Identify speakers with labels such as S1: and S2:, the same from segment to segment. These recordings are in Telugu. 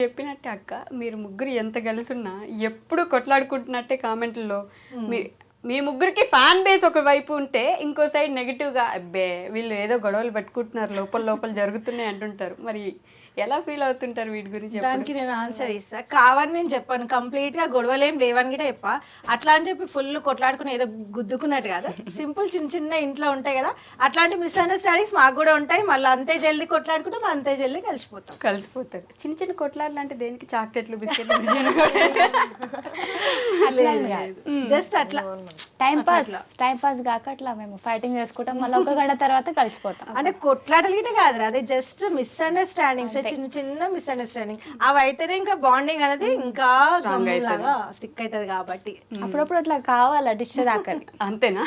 S1: చెప్పినట్టే అక్క, మీరు ముగ్గురు ఎంత కలిసున్నా ఎప్పుడు కొట్లాడుకుంటున్నట్టే కామెంట్లలో. మీ ముగ్గురికి ఫ్యాన్ బేస్ ఒక వైపు ఉంటే ఇంకో సైడ్ నెగిటివ్గా అబ్బే వీళ్ళు ఏదో గొడవలు పెట్టుకుంటున్నారు, లోపల లోపల జరుగుతున్నాయి అంటుంటారు. మరి ఎలా ఫీల్ అవుతుంటారు వీటి గురించి?
S2: దానికి నేను ఆన్సర్ ఇస్తా. కావని నేను చెప్పాను, కంప్లీట్ గా గొడవలేం లేవని కూడా చెప్పా. అట్లా అని చెప్పి ఫుల్ కొట్లాడుకుని ఏదో గుద్దుకున్నట్టు కదా, సింపుల్ చిన్న చిన్న ఇంట్లో ఉంటాయి కదా, అట్లాంటి మిస్అండర్స్టాండింగ్స్ మాకు కూడా ఉంటాయి. మళ్ళీ అంతే జల్దీ కొట్లాడుకుంటాం, అంతే జల్దీ కలిసిపోతారు.
S1: చిన్న చిన్న కొట్లాడలు అంటే దేనికి? చాక్లెట్లు, బిస్కెట్లు
S2: జస్ట్ అట్లా
S3: టైం పాస్ కాక అట్లా మేము ఫైటింగ్ చేసుకుంటాం, మళ్ళీ ఒక గంట తర్వాత కలిసిపోతాం.
S2: అంటే కొట్లాటలు గిట్ట కాదు, అదే జస్ట్ మిస్అండర్స్టాండింగ్స్, చిన్న చిన్న మిస్అండర్స్టాండింగ్. అవి అయితేనే ఇంకా బాండింగ్ అనేది ఇంకా స్టిక్ అవుతుంది. కాబట్టి
S3: అప్పుడప్పుడు అట్లా కావాలా డిష్ తాకని.
S1: అంతేనా?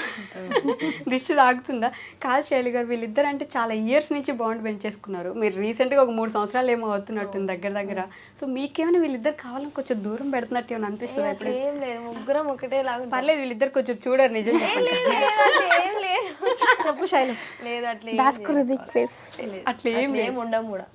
S1: దిష్టి తాగుతుందా? కాదు శైలి గారు, వీళ్ళిద్దరు అంటే చాలా ఇయర్స్ నుంచి బాండ్ పెంచేసుకున్నారు. మీరు రీసెంట్గా ఒక 3 సంవత్సరాలు ఏమో అవుతున్నట్టుంది దగ్గర. సో మీకేమైనా వీళ్ళిద్దరు కావాలని కొంచెం దూరం పెడుతున్నట్టు ఏమైనా అనిపిస్తుంది?
S4: ఏం లేదు, ముగ్గురం ఒకటే లాగా.
S1: పర్లేదు, వీళ్ళిద్దరు కొంచెం చూడరు నిజం
S4: ఏం లేదు.
S2: చెప్పు శైలు.
S4: లేదు అట్లా
S1: అట్లా ఏం
S4: ఉండము కూడా.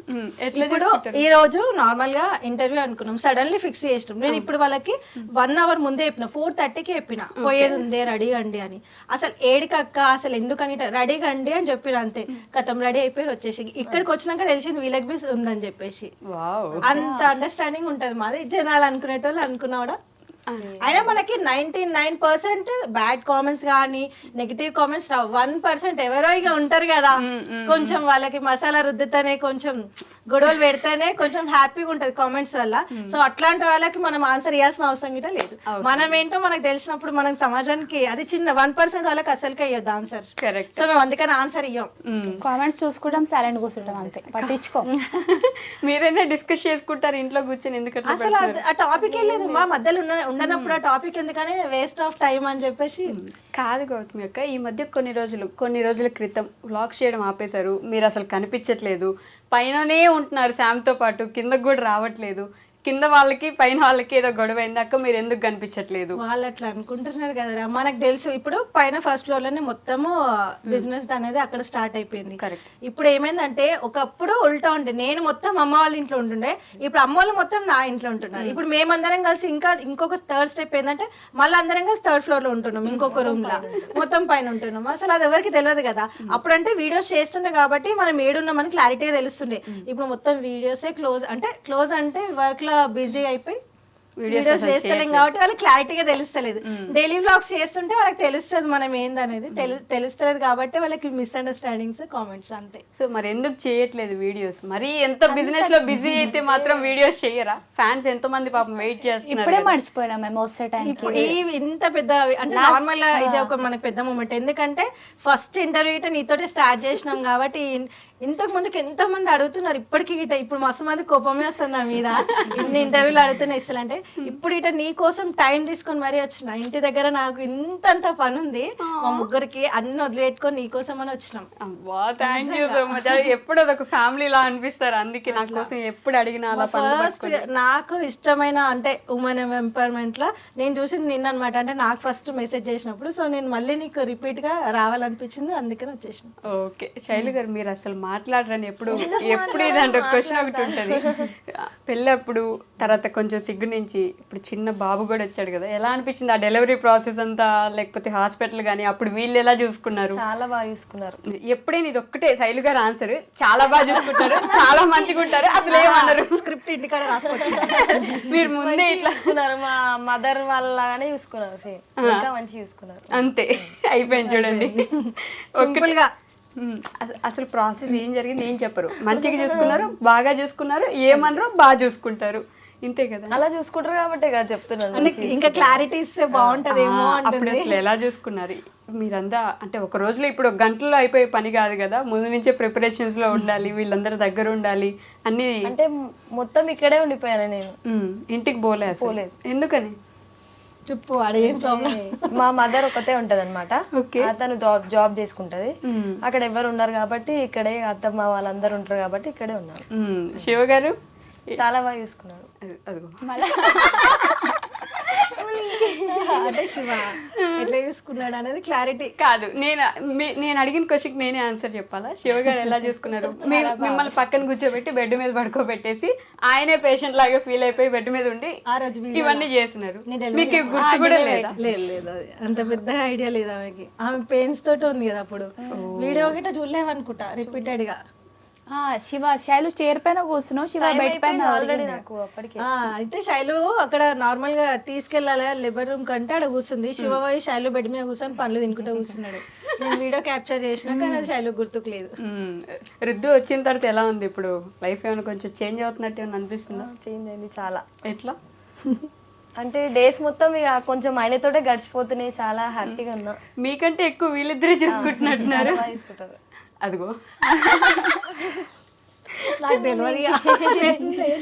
S2: ఇప్పుడు ఈ రోజు నార్మల్ గా ఇంటర్వ్యూ అనుకున్నాం, సడన్లీ ఫిక్స్ చేసినాం. నేను ఇప్పుడు వాళ్ళకి 1 అవర్ ముందే చెప్పిన, 4:30కి చెప్పిన పోయేది ఉందే రెడీ అండి అని. అసలు ఏడికక్క అసలు ఎందుకని రెడీ అండి అని చెప్పిన, అంతే కథం రెడీ అయిపోయి వచ్చేసి. ఇక్కడికి వచ్చినాక తెలిసింది వీళ్ళకి బి ఉందని చెప్పేసి. అంత అండర్స్టాండింగ్ ఉంటది మాది. జనాలు అనుకునేటోళ్ళు అనుకున్నా కూడా. అయినా మనకి 99% బ్యాడ్ కామెంట్స్ కానీ నెగిటివ్ కామెంట్స్ రావు. 1% ఎవరో ఇక ఉంటారు కదా, కొంచెం వాళ్ళకి మసాలా రుద్దుతేనే, కొంచెం గొడవలు పెడితేనే కొంచెం హ్యాపీగా ఉంటది కామెంట్స్ వల్ల. సో అట్లాంటి వాళ్ళకి మనం ఆన్సర్ ఇవ్వాల్సిన అవసరం గిట్ట లేదు. మనం ఏంటో మనకు తెలిసినప్పుడు మనం సమాజానికి అది చిన్న 1% వాళ్ళకి అసలుకే ఇవ్వద్దు ఆన్సర్స్. సో మేము అందుకని ఆన్సర్ ఇవ్వం.
S3: కామెంట్స్ చూసుకుంటాం, సైలెంట్ కూర్చుంటాం, అంతే, పట్టించుకో.
S1: మీరైనా డిస్కస్ చేసుకుంటారు ఇంట్లో కూర్చొని? ఎందుకంటే
S2: అసలు ఆ టాపిక్ వెళ్ళలేదు మా మధ్యలో ఉండనప్పుడు, ఆ టాపిక్ ఎందుకని వేస్ట్ ఆఫ్ టైం అని చెప్పేసి.
S1: కాదు గౌతమి అక్క, ఈ మధ్య కొన్ని రోజుల క్రితం వ్లాగ్స్ చేయడం ఆపేశారు. మీరు అసలు కనిపించట్లేదు, పైననే ఉంటున్నారు శామ్తో పాటు, కిందకు కూడా రావట్లేదు. కింద వాళ్ళకి పైన వాళ్ళకి ఏదో గొడవ అయింది అక్క, మీరు ఎందుకు కనిపించట్లేదు?
S2: వాళ్ళు అట్లా అనుకుంటున్నారు కదరా, మనకు తెలుసు. ఇప్పుడు పైన ఫస్ట్ ఫ్లోర్ లోనే మొత్తము బిజినెస్ అనేది అక్కడ స్టార్ట్ అయిపోయింది.
S1: కరెక్ట్.
S2: ఇప్పుడు ఏమైందంటే ఒకప్పుడు ఉల్టా ఉండే, నేను మొత్తం అమ్మ వాళ్ళ ఇంట్లో ఉంటుండే, ఇప్పుడు అమ్మ వాళ్ళు మొత్తం నా ఇంట్లో ఉంటున్నారు. ఇప్పుడు మేమందరం కలిసి ఇంకొక థర్డ్ స్టెప్ ఏంటంటే మళ్ళీ అందరం కలిసి 3rd ఫ్లోర్ లో ఉంటున్నాం, ఇంకొక రూమ్ లా మొత్తం పైన ఉంటున్నాం. అసలు అది ఎవరికి తెలియదు కదా. అప్పుడంటే వీడియోస్ చేస్తుండే కాబట్టి మనం ఏడున్నామని క్లారిటీగా తెలుస్తుండే. ఇప్పుడు మొత్తం వీడియోసే క్లోజ్ అంటే వర్క్ లో బిజీ అయిపోయి వీడియోస్ చేస్తలేం కాబట్టి వాళ్ళకి క్లారిటీగా తెలుస్తలేదు. డైలీ వ్లాగ్స్ చేస్తుంటే వాళ్ళకి తెలుస్తుంది మనం ఏందనేది, తెలుస్తలేదు కాబట్టి వాళ్ళకి మిస్అండర్స్టాండింగ్స్, కామెంట్స్, అంతే.
S1: సో మరి ఎందుకు చేయట్లేదు వీడియోస్? మరి ఎంత బిజినెస్ లో బిజీ అయితే మాత్రం వీడియోస్ చేయరా? ఫ్యాన్స్ ఎంతో మంది పాపం వెయిట్ చేస్తున్నారు.
S3: ఇప్పుడే మర్చిపోయినా మేము వస్తే టైం.
S2: ఇప్పుడు ఇంత పెద్ద అంటే నార్మల్ ఇది ఒక మనకి పెద్ద మూమెంట్. ఎందుకంటే ఫస్ట్ ఇంటర్వ్యూ నీతోటే స్టార్ట్ చేసినాం కాబట్టి. ఇంతకు ముందుకు ఎంతో మంది అడుగుతున్నారు ఇప్పటికి గిట్ట. ఇప్పుడు మస్తు మంది కోపమే వస్తుంది నా మీద, ఇన్ని ఇంటర్వ్యూలు అడుగుతున్నా ఇస్తలు అంటే. ఇప్పుడు ఇట నీ కోసం టైం తీసుకొని మరీ వచ్చిన. ఇంటి దగ్గర నాకు ఇంతంత పని ఉంది, మా ముగ్గురికి అన్ని వదిలిపెట్టుకొని నీ కోసం అని వచ్చినాం.
S1: Thank you so much. ఎప్పుడు అదొక ఫ్యామిలీ లా అనిపిస్తారు, అందుకే నా కోసం ఎప్పుడు అడిగినా.
S2: ఫస్ట్ నాకు ఇష్టమైన అంటే ఉమెన్ ఎంపవర్మెంట్ లో నేను చూసింది నిన్న అనమాట. అంటే నాకు ఫస్ట్ మెసేజ్ చేసినప్పుడు, సో నేను మళ్ళీ నీకు రిపీట్ గా రావాలనిపించింది, అందుకని వచ్చేసిన.
S1: ఓకే శైలు గారు, మీరు అసలు మాట్లాడరని ఎప్పుడు ఇదంటే క్వశ్చన్ ఒకటి ఉంటుంది. పెళ్ళప్పుడు తర్వాత కొంచెం సిగ్గు నుంచి ఇప్పుడు చిన్న బాబు కూడా వచ్చాడు కదా, ఎలా అనిపించింది ఆ డెలివరీ ప్రాసెస్ అంతా? లేకపోతే హాస్పిటల్ కానీ అప్పుడు వీళ్ళు ఎలా చూసుకున్నారు?
S4: చాలా బాగా చూసుకున్నారు.
S1: ఎప్పుడైనా ఇది ఒక్కటే శైలు గారు ఆన్సర్, చాలా బాగా చూసుకుంటారు, చాలా మంచిగా ఉంటారు, అసలు ఏమన్నారు?
S2: స్క్రిప్ట్ ఇంటికాడ రాసుకోవచ్చు.
S1: మీరు ముందే ఇట్లా
S4: చూసుకున్నారు, మా మదర్ వాళ్ళగానే చూసుకున్నారు, ఇంకా మంచిగా చూసుకున్నారు.
S1: అంతే అయిపోయింది చూడండి.
S2: సింపుల్ గా
S1: అసలు ప్రాసెస్ ఏం జరిగింది ఏం చెప్పరు, మంచిగా చూసుకున్నారు, బాగా చూసుకున్నారు, ఏమన్నారు బాగా చూసుకుంటారు, ఇంతే కదా.
S4: అలా చూసుకుంటారు కాబట్టి కదా చెప్తున్నాను.
S2: ఇంకా క్లారిటీ ఇస్తే బాగుంటదేమో.
S1: అప్పుడు అసలు ఎలా చూసుకున్నారు మీరంతా? అంటే ఒక రోజులో ఇప్పుడు ఒక గంటలో అయిపోయే పని కాదు కదా, ముందు నుంచే ప్రిపరేషన్స్ లో ఉండాలి, వీళ్ళందరూ దగ్గర ఉండాలి అన్ని.
S4: అంటే మొత్తం ఇక్కడే ఉండిపోయాను నేను,
S1: ఇంటికి పోలేదు. ఎందుకని
S2: చెప్పు, అదేం ప్రాబ్లం?
S4: మా మదర్ ఒకతే ఉంటది అనమాట, అతను జాబ్ చేసుకుంటది. అక్కడ ఎవరు ఉన్నారు కాబట్టి ఇక్కడే, అత్తమ్మ వాళ్ళందరూ ఉంటారు కాబట్టి ఇక్కడే ఉన్నారు.
S1: శివ గారు
S4: చాలా బాగా చూసుకున్నాడు.
S2: అంటే శివ ఎట్లా చూసుకున్నాడు అనేది క్లారిటీ.
S1: కాదు, నేను అడిగిన క్వశ్చన్కి నేనే ఆన్సర్ చెప్పాలా? శివ గారు ఎలా చూసుకున్నారు? మిమ్మల్ని పక్కన కూర్చోబెట్టి బెడ్ మీద పడుకోబెట్టేసి ఆయనే పేషెంట్ లాగా ఫీల్ అయిపోయి బెడ్ మీద ఉండి
S2: ఆ రోజు
S1: ఇవన్నీ చేస్తున్నారు. మీకు గుర్తు కూడా లేదా?
S2: లేదు అది అంత పెద్ద ఐడియా లేదు ఆమెకి. ఆమె పెయిన్స్ తోటి ఉంది కదా అప్పుడు. వీడియో గిట్ట చూడలేమనుకుంటా రిపీటెడ్ గా.
S3: శివ శైలు చైర్ పైన కూర్చున్నావు, శివ బెడ్ పైన
S4: ఆల్రెడీ నాకు అప్పటికి.
S2: అయితే శైలు అక్కడ నార్మల్ గా తీసుకెళ్ళాలి లేబర్ రూమ్ కంటే అక్కడ కూర్చుంది. శివ పోయి శైలు బెడ్ మీద కూర్చొని పండ్లు తినుకుంటూ కూర్చున్నాడు. నేను వీడియో క్యాప్చర్ చేసినా కానీ అది శైలు గుర్తుకు లేదు.
S1: రుద్దు వచ్చిన తర్వాత ఎలా ఉంది ఇప్పుడు? లైఫ్ ఏమైనా కొంచెం చేంజ్ అవుతున్నట్టు ఏమైనా అనిపిస్తుందా?
S4: చేంజ్ అయింది చాలా.
S1: ఎట్లా
S4: అంటే డేస్ మొత్తం ఇక కొంచెం ఆయనతోటే గడిచిపోతున్నాయి. చాలా హ్యాపీగా ఉన్నా.
S1: మీకంటే ఎక్కువ వీళ్ళిద్దరే చూసుకుంటున్నట్టున్నారు.
S4: బాగా తీసుకుంటారు.
S1: అదిగో
S2: నాకు తెలియదు.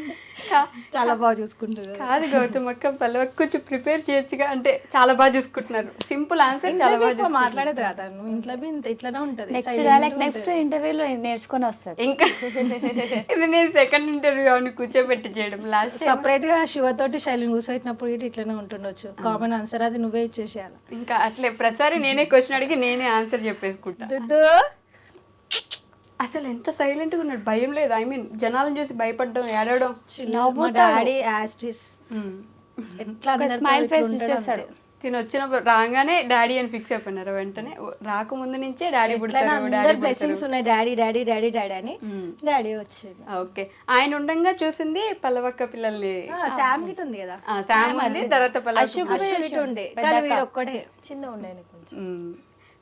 S2: చాలా బాగా చూసుకుంటారు.
S1: కాదు గౌతమ్ అక్క, పల్లవి కొంచెం ప్రిపేర్ చేయొచ్చుగా. అంటే చాలా బాగా చూసుకుంటున్నారు. సింపుల్ ఆన్సర్, చాలా బాగా
S2: మాట్లాడేది రాదా? ఇంట్లో ఇట్లానే ఉంటది.
S3: నెక్స్ట్ ఇంటర్వ్యూలో నేర్చుకొని వస్తుంది.
S1: ఇంకా ఇది నేను సెకండ్ ఇంటర్వ్యూ అవును కూర్చోబెట్టి చేయడం. లాస్ట్
S2: సపరేట్ గా శివతోటి శైలిని కూర్చోబెట్టినప్పుడు ఇట్లానే ఉంటుండొచ్చు. కామన్ ఆన్సర్ అది నువ్వే ఇచ్చేసేయాలి.
S1: ఇంకా అట్లే ప్రతిసారి నేనే క్వశ్చన్ అడిగి నేనే ఆన్సర్ చెప్పేసుకుంటా. అసలు ఎంత సైలెంట్గా ఉన్నాడు, భయం లేదు. ఐ మీన్ జనాలను చూసి భయపడడం, ఏడవడం.
S2: మా డాడీ యాస్టిస్ ఎట్లా
S3: స్మైల్ ఫేస్ ఇచ్చేస్తాడు.
S1: తిని వచ్చినప్పుడు రాగానే డాడీ అని ఫిక్స్ అయిపోయినారు. వెంటనే రాకముందు నుంచే డాడీ పుడతారు,
S2: బ్లెస్సింగ్స్ ఉన్నాయి డాడీ డాడీ డాడీ డాడీ అని డాడీ వచ్చేది.
S1: ఓకే, ఆయన ఉండంగా చూసింది పల్లవక్క పిల్లల్ని.
S2: శామ్ గిట్ ఉంది కదా,
S1: శామ్ ఉంది, తర్వాత
S2: పల్లవి ఉండే కానీ వీడు ఒక్కడే
S4: చిన్న ఉండే కొంచెం.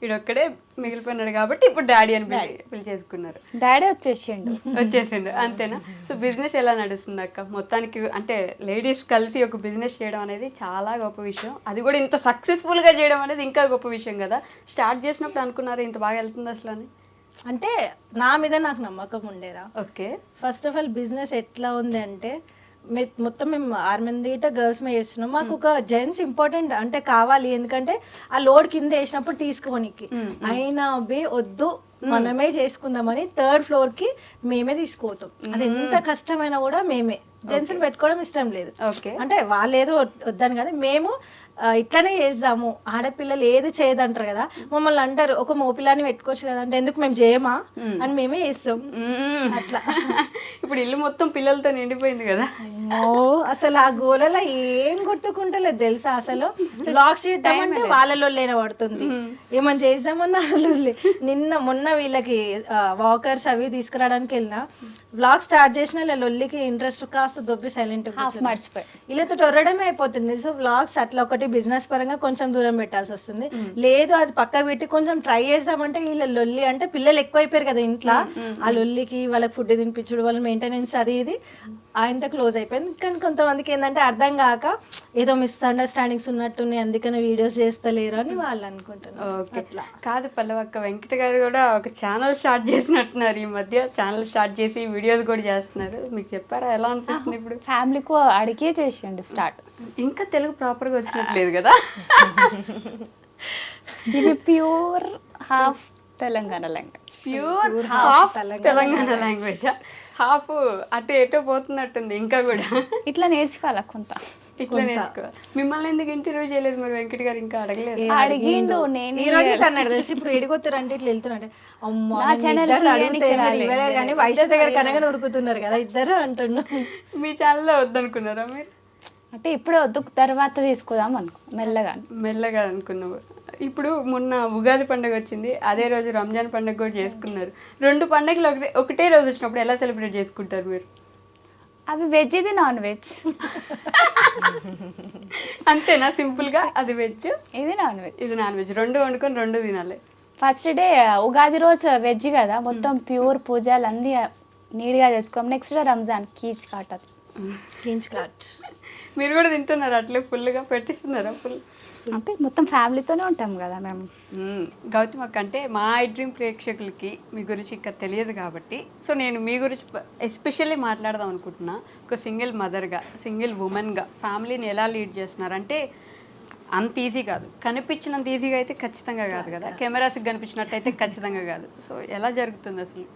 S1: వీడొక్కడే మిగిలిపోయినాడు కాబట్టి ఇప్పుడు డాడీ అని పిలిచేసుకున్నారు.
S3: డాడీ వచ్చేసిండు
S1: అంతేనా? సో బిజినెస్ ఎలా నడుస్తుంది అక్క మొత్తానికి? అంటే లేడీస్ కలిసి ఒక బిజినెస్ చేయడం అనేది చాలా గొప్ప విషయం. అది కూడా ఇంత సక్సెస్ఫుల్ గా చేయడం అనేది ఇంకా గొప్ప విషయం కదా. స్టార్ట్ చేసినప్పుడు అనుకున్నారు ఇంత బాగా వెళ్తుంది అసలు అని?
S2: అంటే నా మీద నాకు నమ్మకం ఉండేరా.
S1: Okay,
S2: first of all business ఎట్లా ఉంది అంటే మొత్తం మేము 6 మంది గర్ల్స్ మీద చేస్తున్నాం. మాకు ఒక జెంట్స్ ఇంపార్టెంట్ అంటే కావాలి, ఎందుకంటే ఆ లోడ్ కింద వేసినప్పుడు తీసుకోనికి. అయినా వద్దు మనమే చేసుకుందామని 3rd ఫ్లోర్ కి మేమే తీసుకుపోతాం. అది ఎంత కష్టమైనా కూడా మేమే. జెంట్స్ పెట్టుకోవడం ఇష్టం లేదు. అంటే వాళ్ళు ఏదో వద్దని కదా, మేము ఇట్లానే చేద్దాము. ఆడపిల్లలు ఏది చేయదంటారు కదా, మమ్మల్ని అంటారు ఒక మోపిల్లాని పెట్టుకోవచ్చు కదా అంటే ఎందుకు మేము చేయమా అని మేమే చేస్తాం. అట్లా
S1: ఇప్పుడు ఇల్లు మొత్తం పిల్లలతో నిండిపోయింది కదా.
S2: అసలు ఆ గోలలో ఏం గుర్తుకుంటలేదు తెలుసా. అసలు బ్లాగ్స్ చేద్దామంటే వాళ్ళలో లేన పడుతుంది, ఏమని చేద్దామన్నా వాళ్ళే. మొన్న వీళ్ళకి వాకర్స్ అవి తీసుకురావడానికి వెళ్ళినా బ్లాగ్ స్టార్ట్ చేసిన ఇలా లొల్లికి ఇంట్రెస్ట్ కాస్త దొబ్బి సైలెంట్
S3: మర్చిపోయి
S2: వీళ్ళతో టొర్రడమే అయిపోతుంది. సో బ్లాగ్స్ అట్లా ఒకటి బిజినెస్ పరంగా కొంచెం దూరం పెట్టాల్సి వస్తుంది. లేదు అది పక్కకు పెట్టి కొంచెం ట్రై చేద్దామంటే వీళ్ళ లొల్లి అంటే పిల్లలు ఎక్కువైపోయారు కదా ఇంట్లో, ఆ లొల్లికి వాళ్ళకి ఫుడ్ తినిపించడం, వాళ్ళ మెయింటెనెన్స్ అది ఇది ఆయనతో క్లోజ్ అయిపోయింది. కానీ కొంతమందికి ఏంటంటే అర్థం కాక ఏదో మిస్అండర్స్టాండింగ్స్ ఉన్నట్టున్నాయి అందుకనే వీడియోస్ చేస్తలేరు అని వాళ్ళు అనుకుంటున్నారు.
S1: అట్లా కాదు పల్లవక్క, వెంకట గారు కూడా ఒక ఛానల్ స్టార్ట్ చేసినట్టున్నారు ఈ మధ్య. ఛానల్ స్టార్ట్ చేసి వీడియోస్ కూడా చేస్తున్నారు. మీకు చెప్పారా ఎలా అనిపిస్తుంది ఇప్పుడు?
S3: ఫ్యామిలీకు అడిగే చేసిండు స్టార్ట్.
S1: ఇంకా తెలుగు ప్రాపర్ గా వచ్చినట్లేదు కదా.
S3: ఇది pure half Telangana language.
S1: Pure half Telangana language, half అటు ఎటో పోతున్నట్టుంది. ఇంకా కూడా
S3: ఇట్లా నేర్చుకోవాలా కొంత.
S1: ఇట్లా నేర్చుకోవాలి. మిమ్మల్ని ఎందుకు ఇంటర్వ్యూ చేయలేదు మరి వెంకట్ గారు? ఇంకా అడగలేదు.
S3: అడిగిండు, నేను
S2: ఈ రోజు అన్నాడు తెలిసి. ఇప్పుడు ఎడిగొత్తారంటే ఇట్లా వెళ్తున్నట్టే అమ్మా కానీ వైశ్య దగ్గర కనగా ఉరుకుతున్నారు కదా ఇద్దరు అంటున్నా.
S1: మీ ఛానల్లో వద్దనుకున్నారా మీరు?
S3: అంటే ఇప్పుడు వద్దు, తర్వాత తీసుకుందాం మెల్లగా
S1: అనుకున్నావు. ఇప్పుడు మొన్న ఉగాది పండుగ వచ్చింది, అదే రోజు రంజాన్ పండుగ కూడా చేసుకున్నారు. 2 పండుగలు ఒకటే రోజు వచ్చినప్పుడు ఎలా సెలబ్రేట్ చేసుకుంటారు మీరు?
S3: అవి వెజ్, ఇది నాన్ వెజ్.
S1: అంతేనా? సింపుల్ గా అది వెజ్,
S3: ఇది నాన్ వెజ్.
S1: ఇది నాన్ వెజ్, 2 వండుకొని 2 తినాలి.
S3: ఫస్ట్ డే ఉగాది రోజు వెజ్ కదా, మొత్తం ప్యూర్ పూజలు అన్నీ నీట్గా చేసుకోం. నెక్స్ట్ డే రంజాన్ కీచ్ కాట్.
S1: మీరు కూడా తింటున్నారు అట్లే ఫుల్గా పెట్టిస్తున్నారా? ఫుల్
S3: అంటే మొత్తం ఫ్యామిలీతోనే ఉంటాం కదా మేము.
S1: గౌతమ్ అక్క, అంటే మా ఐ డ్రీమ్ ప్రేక్షకులకి మీ గురించి ఇంకా తెలియదు కాబట్టి సో నేను మీ గురించి ఎస్పెషల్లీ మాట్లాడదాం అనుకుంటున్నా. ఒక సింగిల్ మదర్గా, సింగిల్ ఉమెన్గా ఫ్యామిలీని ఎలా లీడ్ చేస్తున్నారు అంటే అంత ఈజీ కాదు. కనిపించినంత ఈజీగా అయితే ఖచ్చితంగా కాదు కదా, కెమెరాస్కి కనిపించినట్టు అయితే ఖచ్చితంగా కాదు. సో ఎలా జరుగుతుంది అసలు?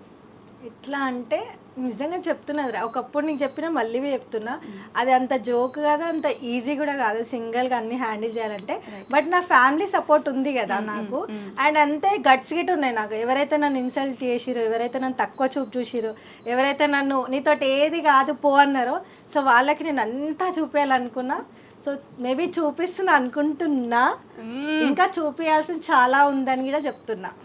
S2: ఎట్లా అంటే నిజంగా చెప్తున్నది ఒకప్పుడు నీకు చెప్పినా మళ్ళీ చెప్తున్నా, అది అంత జోక్ కాదు, అంత ఈజీ కూడా కాదు సింగిల్గా అన్ని హ్యాండిల్ చేయాలంటే. బట్ నా ఫ్యామిలీ సపోర్ట్ ఉంది కదా నాకు, అండ్ అంతే గట్స్ గిట్ ఉన్నాయి నాకు. ఎవరైతే నన్ను ఇన్సల్ట్ చేసిరో, ఎవరైతే నన్ను తక్కువ చూపు చూసిరో, ఎవరైతే నన్ను నీతోటి ఏది కాదు పో అన్నారో, సో వాళ్ళకి నేను అంతా చూపించాలనుకున్నా. సో మేబీ చూపిస్తున్నా అనుకుంటున్నా, ఇంకా చూపించాల్సింది చాలా ఉందని కూడా చెప్తున్నా.